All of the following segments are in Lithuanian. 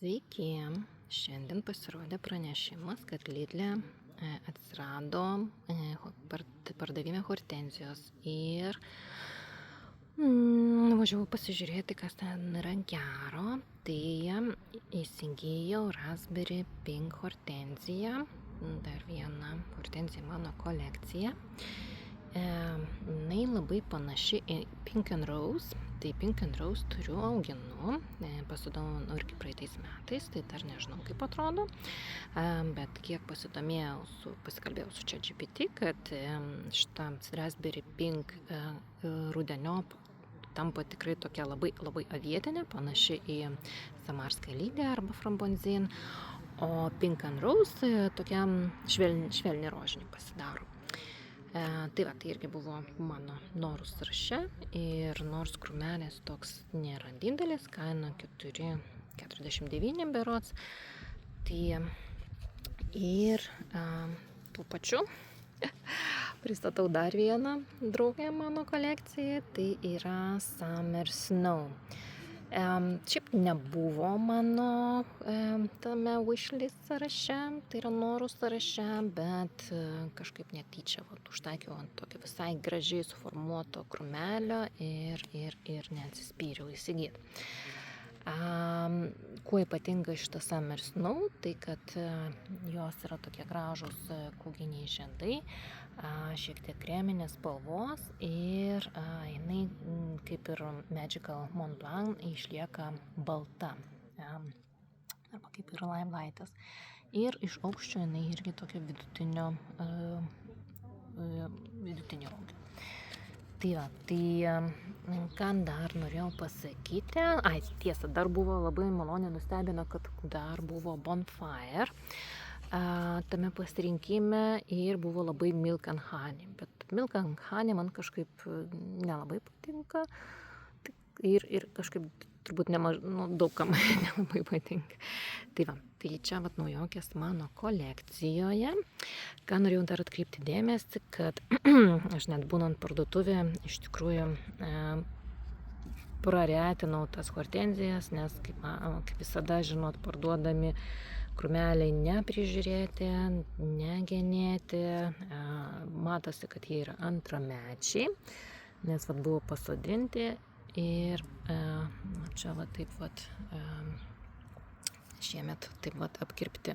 Sveiki, šiandien pasirodė pranešimas, kad Lidle atsirado pardavime hortenzijos ir važiavau pasižiūrėti, kas ten yra gero. Tai įsigijau Raspberry Pink hortenziją, dar vieną hortenziją mano kolekciją. Jinai labai panaši į Pink and Rose. Tai Pink and Rose auginu, pasidavau irgi praeitais metais, tai dar nežinau kaip atrodo, bet kiek pasikalbėjau su ChatGPT, kad šitą Raspberry Pink rudeniop tampa tikrai tokia labai avietinė, panaši į Samarską lygį arba Frambonzin, o Pink and Rose tokia švelni rožinį pasidaro. Tai irgi buvo mano norų sąraše ir nors krūmelis toks nėra didelis, kaina 4,49 berods. Tai ir tuo pačiu pristatau dar vieną draugę mano kolekcijai, tai yra Summer Snow. Šiaip nebuvo mano tame wishlist sąraše, tai yra norų sąraše, bet kažkaip netyčia užtaikiau ant tokio visai gražiai suformuoto krūmelio ir neatsispyriau įsigyti. Kuo ypatinga šitas Summer Snow, tai kad jos yra tokie gražūs kūginiai žiedai, šiek tiek kreminės spalvos ir jinai kaip ir Magical Mont Blanc išlieka balta, arba kaip ir Limelaitas. Ir iš aukščio jinai irgi tokia vidutinio augio. Tai ką dar norėjau pasakyti, tiesa, dar buvo labai maloniai nustebino, kad dar buvo Bonfire tame pasirinkime ir buvo labai Milk and Honey, bet Milk and Honey man kažkaip nelabai patinka ir kažkaip turbūt daugam nelabai patinka. Tai čia naujokės mano kolekcijoje. Ką norėjau dar atkreipti dėmesį, kad aš net būnant parduotuvė iš tikrųjų praretinau tas hortenzijas, nes kaip visada, žinot, parduodami krūmeliai neprižiūrėti, negenėti, matosi, kad jie yra antramečiai, nes buvo pasodinti ir čia taip šiemet taip apkirpti.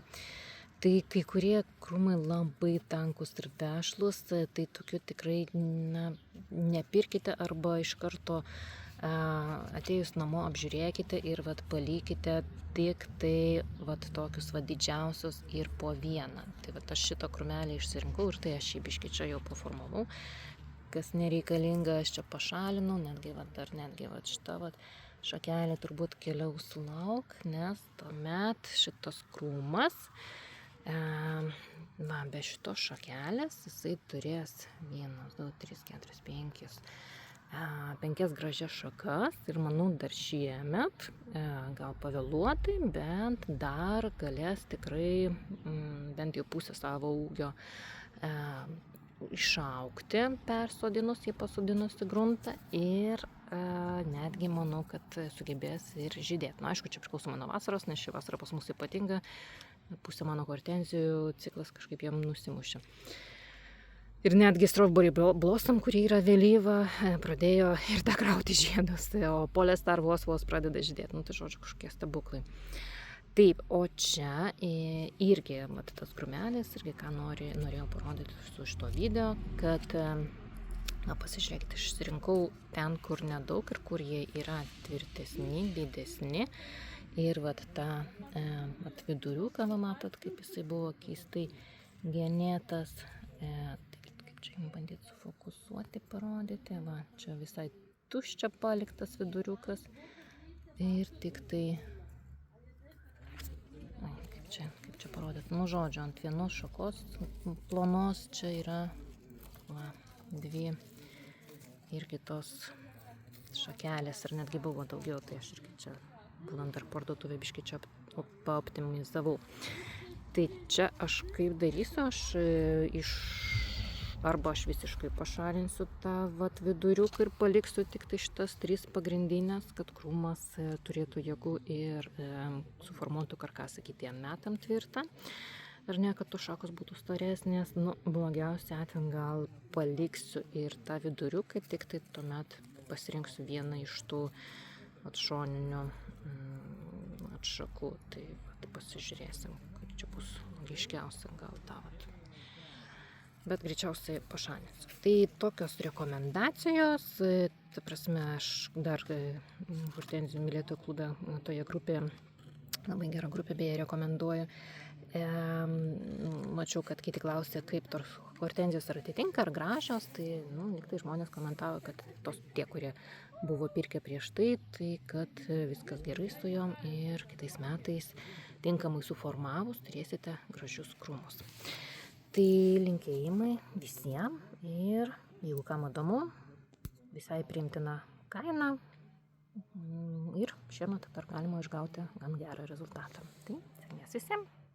Tai kai kurie krūmai labai tankus ir vešlus, tai tokių tikrai nepirkite arba iš karto atėjus namo apžiūrėkite ir palikite tik tai tokius didžiausius ir po vieną. Tai aš šitą krūmelį išsirinkau ir tai aš jį biškį čia jau paformavau. Kas nereikalinga, aš čia pašalinau, netgi šitą šakelę turbūt keliaus lauk, nes tuomet šitas krūmas, be šitos šakelės, jisai turės 1, 2, 3, 4, 5 gražias šakas ir manau dar šiemet, gal pavėluotai, bet dar galės tikrai bent jau pusę savo ūgio išaugti, pasodinus į gruntą ir netgi manau, kad sugebės ir žydėti. Aišku, čia priklausomai nuo vasaros, nes ši vasara pas mus ypatinga, pusė mano hortenzijų ciklas kažkaip jam nusimušė. Ir netgi Strawberry Blossom, kuri yra vėlyva, pradėjo ir krauti žiedus, o Polestar vos pradeda žydėti. Tai žodžiu, kažkokie stebuklai. Taip, o čia irgi tas krūmelis, irgi ką norėjau parodyti su šito video, kad pasižiūrėkite, aš išsirinkau ten, kur nedaug ir kur jie yra tvirtesni, didesni. Ir tą viduriuką, matot, kaip jisai buvo keistai genėtas. Kaip čia jums bandyti sufokusuoti, parodyti. Čia visai tuščia paliktas viduriukas. Ir tik tai kaip čia parodyti, žodžiu, ant vienos šakos plonos čia yra dvi irgi tos šakelės ir netgi buvo daugiau, tai aš irgi čia būnant dar parduotuvė biškį čia paoptimizavau. Tai čia aš kaip darysiu, aš Arba aš visiškai pašalinsiu tą viduriuką ir paliksiu tik tai šitas 3 pagrindinės, kad krūmas turėtų jėgų ir suformuotų karkasą kitiem metam tvirtą. Ar ne, kad tos šakos būtų storesnės, blogiausia atveju gal paliksiu ir tą viduriuką, tik tai tuomet pasirinksiu vieną iš tų šoninių atšakų. Tai pasižiūrėsim, kaip čia bus logiškiausia gal tą. Bet greičiausiai pašalinsiu. Tai tokios rekomendacijos, ta prasme, aš dar hortenzijų mylėtojų klube toje grupėje, labai gera grupė, beje, rekomenduoju. Mačiau, kad kiti klausė, kaip tos hortenzijos ar atitinka, ar gražios, tai, tai žmonės komentavo, kad tie, kurie buvo pirkę prieš tai, kad viskas gerai su jom ir kitais metais tinkamai suformavus turėsite gražius krūmus. Tai linkėjimai visiems ir jeigu kam įdomu, visai priimtina kaina ir šiemet dar galima išgauti gan gerą rezultatą. Tai sėkmės visiems.